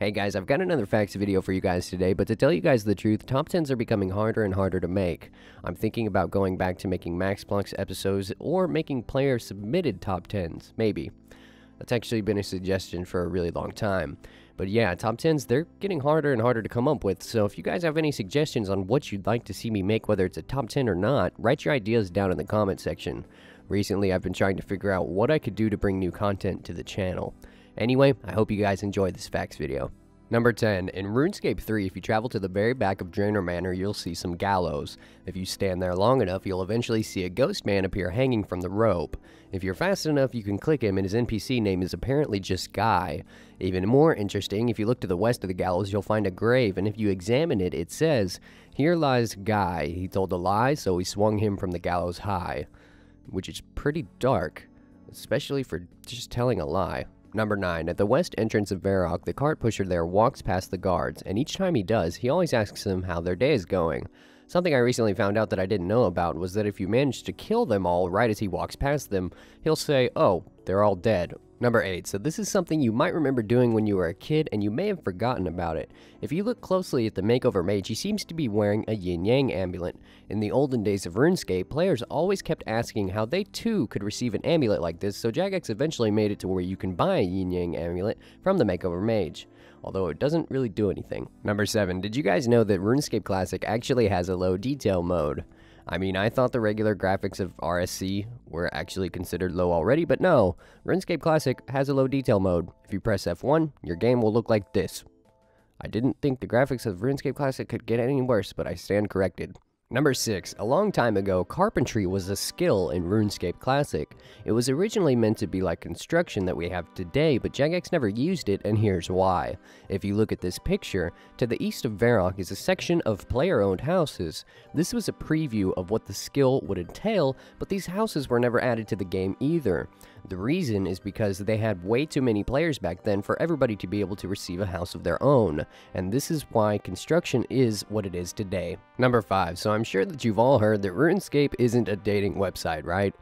Hey guys, I've got another facts video for you guys today, but to tell you guys the truth, top 10s are becoming harder and harder to make. I'm thinking about going back to making Max Plox episodes or making player-submitted top 10s, maybe. That's actually been a suggestion for a really long time. But yeah, top 10s, they're getting harder and harder to come up with, so if you guys have any suggestions on what you'd like to see me make, whether it's a top 10 or not, write your ideas down in the comment section. Recently, I've been trying to figure out what I could do to bring new content to the channel. Anyway, I hope you guys enjoyed this facts video. Number 10. In RuneScape 3, if you travel to the very back of Draenor Manor, you'll see some gallows. If you stand there long enough, you'll eventually see a ghost man appear hanging from the rope. If you're fast enough, you can click him, and his NPC name is apparently just Guy. Even more interesting, if you look to the west of the gallows, you'll find a grave, and if you examine it, it says, "Here lies Guy. He told a lie, so we swung him from the gallows high." Which is pretty dark, especially for just telling a lie. Number 9. At the west entrance of Varrock, the cart pusher there walks past the guards, and each time he does, he always asks them how their day is going. Something I recently found out that I didn't know about was that if you manage to kill them all right as he walks past them, he'll say, "Oh, they're all dead." Number 8. So this is something you might remember doing when you were a kid, and you may have forgotten about it. If you look closely at the makeover mage, he seems to be wearing a Yinyang Amulet. In the olden days of RuneScape, players always kept asking how they too could receive an amulet like this, so Jagex eventually made it to where you can buy a Yinyang Amulet from the makeover mage. Although it doesn't really do anything. Number 7. Did you guys know that RuneScape Classic actually has a low detail mode? I mean, I thought the regular graphics of RSC were actually considered low already, but no. RuneScape Classic has a low detail mode. If you press F1, your game will look like this. I didn't think the graphics of RuneScape Classic could get any worse, but I stand corrected. Number 6. A long time ago, Carpentry was a skill in RuneScape Classic. It was originally meant to be like construction that we have today, but Jagex never used it, and here's why. If you look at this picture, to the east of Varrock is a section of player-owned houses. This was a preview of what the skill would entail, but these houses were never added to the game either. The reason is because they had way too many players back then for everybody to be able to receive a house of their own, and this is why construction is what it is today. Number 5. So I'm sure that you've all heard that RuneScape isn't a dating website, right?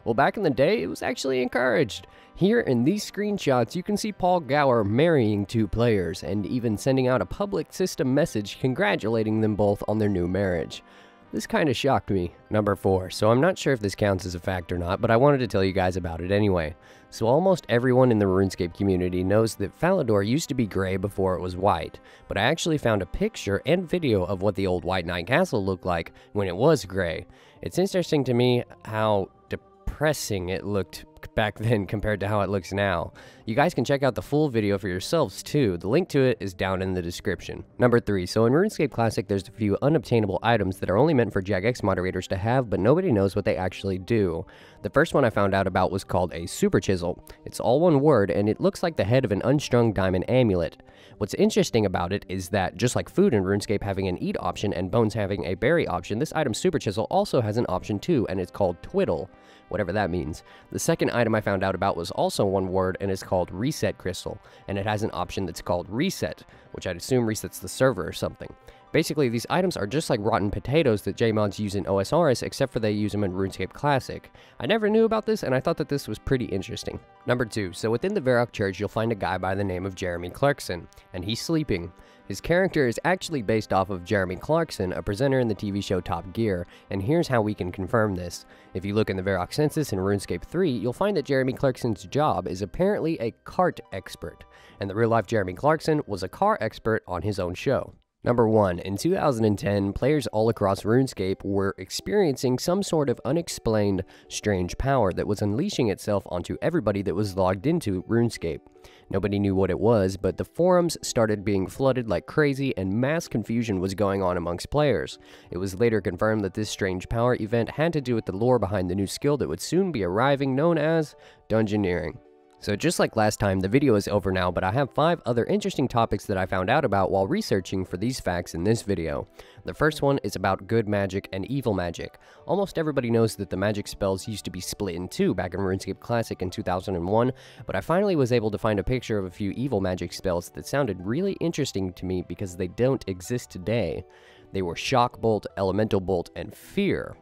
Well, back in the day, it was actually encouraged. Here in these screenshots, you can see Paul Gower marrying 2 players, and even sending out a public system message congratulating them both on their new marriage. This kind of shocked me. Number 4. So I'm not sure if this counts as a fact or not, but I wanted to tell you guys about it anyway. So almost everyone in the RuneScape community knows that Falador used to be gray before it was white, but I actually found a picture and video of what the old White Knight Castle looked like when it was gray. It's interesting to me how depressing it looked back then compared to how it looks now. You guys can check out the full video for yourselves too. The link to it is down in the description. Number 3. So in RuneScape Classic, there's a few unobtainable items that are only meant for Jagex moderators to have, but nobody knows what they actually do. The first one I found out about was called a Super Chisel. It's all one word, and it looks like the head of an unstrung diamond amulet. What's interesting about it is that, just like food in RuneScape having an eat option and bones having a berry option, this item Super Chisel also has an option too, and it's called Twiddle, whatever that means. The second item I found out about was also one word, and it's called Reset Crystal, and it has an option that's called Reset, which I'd assume resets the server or something. Basically, these items are just like rotten potatoes that JMods use in OSRS, except for they use them in RuneScape Classic. I never knew about this, and I thought that this was pretty interesting. Number 2. So within the Varrock Church, you'll find a guy by the name of Jeremy Clarkson, and he's sleeping. His character is actually based off of Jeremy Clarkson, a presenter in the TV show Top Gear, and here's how we can confirm this. If you look in the Varrock census in RuneScape 3, you'll find that Jeremy Clarkson's job is apparently a cart expert, and the real-life Jeremy Clarkson was a car expert on his own show. Number 1. In 2010, players all across RuneScape were experiencing some sort of unexplained strange power that was unleashing itself onto everybody that was logged into RuneScape. Nobody knew what it was, but the forums started being flooded like crazy and mass confusion was going on amongst players. It was later confirmed that this strange power event had to do with the lore behind the new skill that would soon be arriving, known as Dungeoneering. So just like last time, the video is over now, but I have 5 other interesting topics that I found out about while researching for these facts in this video. The first one is about good magic and evil magic. Almost everybody knows that the magic spells used to be split in 2 back in RuneScape Classic in 2001, but I finally was able to find a picture of a few evil magic spells that sounded really interesting to me because they don't exist today. They were Shock Bolt, Elemental Bolt, and Fear.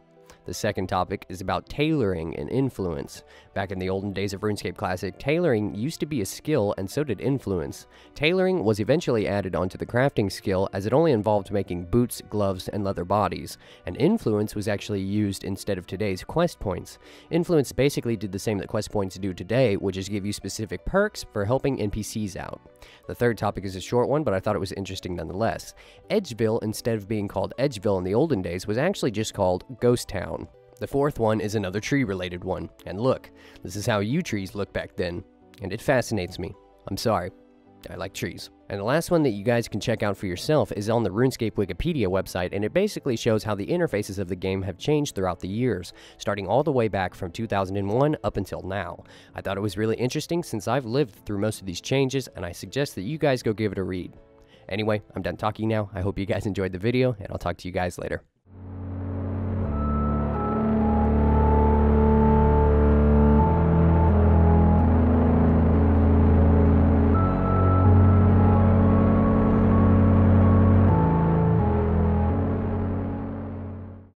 The second topic is about tailoring and influence. Back in the olden days of RuneScape Classic, tailoring used to be a skill and so did influence. Tailoring was eventually added onto the crafting skill as it only involved making boots, gloves, and leather bodies, and influence was actually used instead of today's quest points. Influence basically did the same that quest points do today, which is give you specific perks for helping NPCs out. The third topic is a short one, but I thought it was interesting nonetheless. Edgeville, instead of being called Edgeville in the olden days, was actually just called Ghost Town. The fourth one is another tree-related one, and look, this is how yew trees look back then, and it fascinates me. I'm sorry, I like trees. And the last one that you guys can check out for yourself is on the RuneScape Wikipedia website, and it basically shows how the interfaces of the game have changed throughout the years, starting all the way back from 2001 up until now. I thought it was really interesting since I've lived through most of these changes, and I suggest that you guys go give it a read. Anyway, I'm done talking now. I hope you guys enjoyed the video, and I'll talk to you guys later.